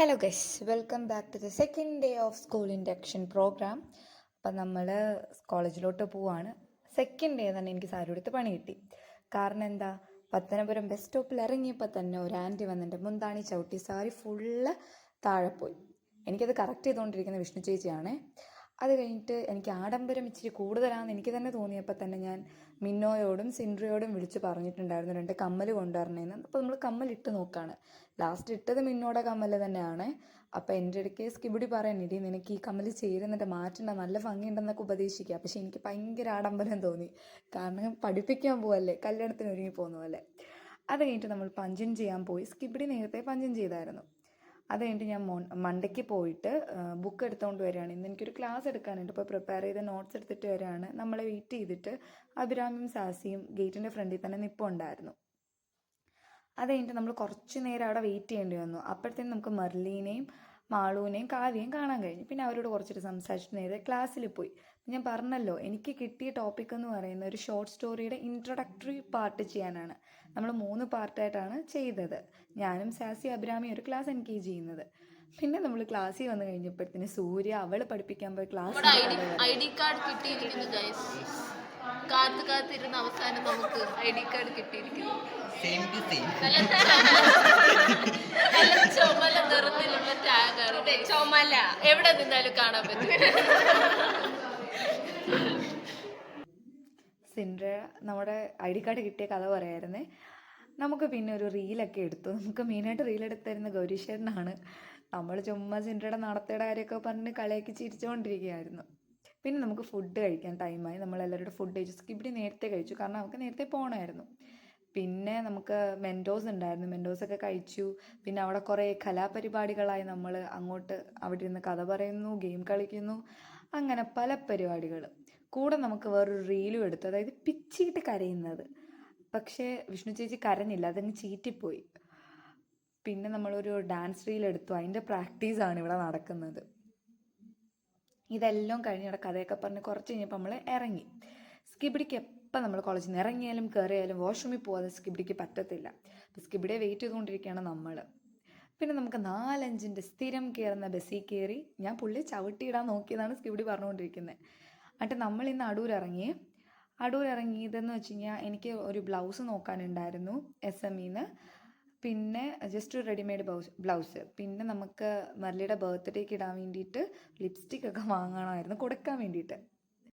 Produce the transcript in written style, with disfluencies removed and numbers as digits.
Hello guys, welcome back to the second day of school induction programme. അപ്പം നമ്മൾ കോളേജിലോട്ട് പോവാണ്. Second day തന്നെ എനിക്ക് സാരി എടുത്ത് പണി കിട്ടി. കാരണം എന്താ, പത്തനപുരം ബസ് സ്റ്റോപ്പിൽ ഇറങ്ങിയപ്പോൾ തന്നെ ഒരു ആൻറ്റി വന്നിട്ട് മുന്താണി ചവിട്ടി സാരി ഫുള്ള് താഴെ പോയി. എനിക്കത് കറക്റ്റ് ചെയ്തുകൊണ്ടിരിക്കുന്ന വിഷ്ണു ചേച്ചിയാണേ. അത് കഴിഞ്ഞിട്ട് എനിക്ക് ആഡംബരം ഇച്ചിരി കൂടുതലാണെന്ന് എനിക്ക് തന്നെ തോന്നിയപ്പോൾ തന്നെ ഞാൻ മിന്നോയോടും സിൻഡ്രയോടും വിളിച്ച് പറഞ്ഞിട്ടുണ്ടായിരുന്നു 2 കമ്മൽ കൊണ്ടുവരണേന്ന്. അപ്പോൾ നമ്മൾ കമ്മലിട്ട് നോക്കുകയാണ്. ലാസ്റ്റ് ഇട്ടത് മിന്നോടെ കമ്മൽ തന്നെയാണ്. അപ്പോൾ എൻ്റെ ഇടയ്ക്ക് സ്കിബിടി പറയാനിടി, നിനക്ക് ഈ കമ്മൽ ചേരുന്നിട്ട് മാറ്റണ്ട, നല്ല ഭംഗിയുണ്ടെന്നൊക്കെ ഉപദേശിക്കുക. പക്ഷെ എനിക്ക് ഭയങ്കര ആഡംബരം തോന്നി. കാരണം പഠിപ്പിക്കാൻ പോവല്ലേ, കല്യാണത്തിന് ഒരുങ്ങി പോകുന്ന പോലെ. അത് കഴിഞ്ഞിട്ട് നമ്മൾ പഞ്ചിങ് ചെയ്യാൻ പോയി. സ്കിബിടി നേരത്തെ പഞ്ചിങ് ചെയ്തായിരുന്നു. അത് കഴിഞ്ഞിട്ട് ഞാൻ മണ്ടയ്ക്ക് പോയിട്ട് ബുക്ക് എടുത്തുകൊണ്ട് വരികയാണ്. ഇന്ന് എനിക്കൊരു ക്ലാസ് എടുക്കാനുണ്ട്. ഇപ്പോൾ പ്രിപ്പയർ ചെയ്ത നോട്ട്സ് എടുത്തിട്ട് വരികയാണ്. നമ്മളെ വെയിറ്റ് ചെയ്തിട്ട് അഭിരാമിയും സാസിയും ഗേറ്റിൻ്റെ ഫ്രണ്ടിൽ തന്നെ നിൽപ്പുണ്ടായിരുന്നു. അത് കഴിഞ്ഞിട്ട് നമ്മൾ കുറച്ച് നേരം അവിടെ വെയിറ്റ് ചെയ്യേണ്ടി വന്നു. അപ്പോഴത്തേനും നമുക്ക് മെർലീനെയും മാളുവിനെയും കാവ്യയും കാണാൻ കഴിഞ്ഞു. പിന്നെ അവരോട് കുറച്ചിട്ട് സംസാരിച്ചിട്ട് നേരെ ക്ലാസ്സിൽ പോയി. ഞാൻ പറഞ്ഞല്ലോ, എനിക്ക് കിട്ടിയ ടോപ്പിക് എന്ന് പറയുന്നത് ഒരു ഷോർട്ട് സ്റ്റോറിയുടെ ഇൻട്രൊഡക്ടറി പാർട്ട് ചെയ്യാനാണ്. നമ്മൾ 3 പാർട്ടായിട്ടാണ് ചെയ്തത്. ഞാനും സാസി അഭിരാമിയും ഒരു ക്ലാസ് എൻഗേജ് ചെയ്യുന്നത്. പിന്നെ നമ്മൾ ക്ലാസ്സിൽ വന്നു കഴിഞ്ഞപ്പോഴത്തേന് സൂര്യ അവൾ പഠിപ്പിക്കാൻ പോയി ക്ലാസ് ID കാർഡ് കിട്ടിയിരിക്കുന്നു ഗൈസ്. കാത്തിരുന്ന അവസാനം നമുക്ക് ID കാർഡ് കിട്ടിയിരിക്കുന്നു. നല്ല ചുമല നിറത്തിലുള്ള ടാഗാണ്. ചുമല എവിടെ നിന്നാലും കാണാൻ പറ്റും. സിൻഡ്ര നമ്മുടെ ID കാർഡ് കിട്ടിയ കഥ പറയായിരുന്നേ. നമുക്ക് പിന്നെ ഒരു റീലൊക്കെ എടുത്തു. നമുക്ക് മെയിനായിട്ട് റീലെടുത്തിരുന്ന ഗൗരീശ്വരനാണ്. നമ്മൾ ചുമ്മാ സിൻഡ്രയുടെ നടത്തയുടെ കാര്യമൊക്കെ പറഞ്ഞ് കളിയാക്കി ചിരിച്ചുകൊണ്ടിരിക്കുകയായിരുന്നു. പിന്നെ നമുക്ക് ഫുഡ് കഴിക്കാൻ ടൈമായി. നമ്മളെല്ലാവരുടെ ഫുഡ് കഴിച്ചു. സ്കിബിടി നേരത്തെ കഴിച്ചു, കാരണം അവൾക്ക് നേരത്തെ പോകണമായിരുന്നു. പിന്നെ നമുക്ക് മെൻഡോസ് ഉണ്ടായിരുന്നു. മെൻഡോസൊക്കെ കഴിച്ചു. പിന്നെ അവിടെ കുറേ കലാപരിപാടികളായി. നമ്മൾ അങ്ങോട്ട് അവിടെ ഇരുന്ന് കഥ പറയുന്നു, ഗെയിം കളിക്കുന്നു, അങ്ങനെ പല പരിപാടികൾ. കൂടെ നമുക്ക് വേറൊരു റീലും എടുത്തു, അതായത് പിച്ചിയിട്ട് കരയുന്നത്. പക്ഷേ വിഷ്ണു ചേച്ചി കരഞ്ഞില്ല, അതങ്ങ് ചീറ്റിപ്പോയി. പിന്നെ നമ്മളൊരു ഡാൻസ് റീൽ എടുത്തു. അതിൻ്റെ പ്രാക്ടീസാണ് ഇവിടെ നടക്കുന്നത്. ഇതെല്ലാം കഴിഞ്ഞ് ഇവിടെ കഥയൊക്കെ പറഞ്ഞ് കുറച്ച് കഴിഞ്ഞപ്പോൾ നമ്മൾ ഇറങ്ങി. സ്കിബിഡിക്ക് എപ്പോൾ നമ്മൾ കോളേജിൽ നിന്ന് ഇറങ്ങിയാലും കയറിയാലും വാഷ്റൂമിൽ പോകാതെ സ്കിബിഡിക്ക് പറ്റത്തില്ല. അപ്പോൾ സ്കിബിഡിയെ വെയിറ്റ് ചെയ്തുകൊണ്ടിരിക്കുകയാണ് നമ്മൾ. പിന്നെ നമുക്ക് 4-5 സ്ഥിരം കയറുന്ന ബസ്സിൽ കയറി. ഞാൻ പുള്ളി ചവിട്ടിയിടാൻ നോക്കിയതാണ് സ്കിബിഡി പറഞ്ഞുകൊണ്ടിരിക്കുന്നത്. എന്നിട്ട് നമ്മൾ ഇന്ന് അടൂർ ഇറങ്ങിയതെന്ന് വെച്ച് കഴിഞ്ഞാൽ എനിക്ക് ഒരു ബ്ലൗസ് നോക്കാനുണ്ടായിരുന്നു SMEന്ന്. പിന്നെ ജസ്റ്റ് ഒരു റെഡിമെയ്ഡ് ബ്ലൗസ്. പിന്നെ നമുക്ക് മെർലിയുടെ ബർത്ത്ഡേക്ക് ഇടാൻ വേണ്ടിയിട്ട് ലിപ്സ്റ്റിക് ഒക്കെ വാങ്ങണമായിരുന്നു, കൊടുക്കാൻ വേണ്ടിയിട്ട്.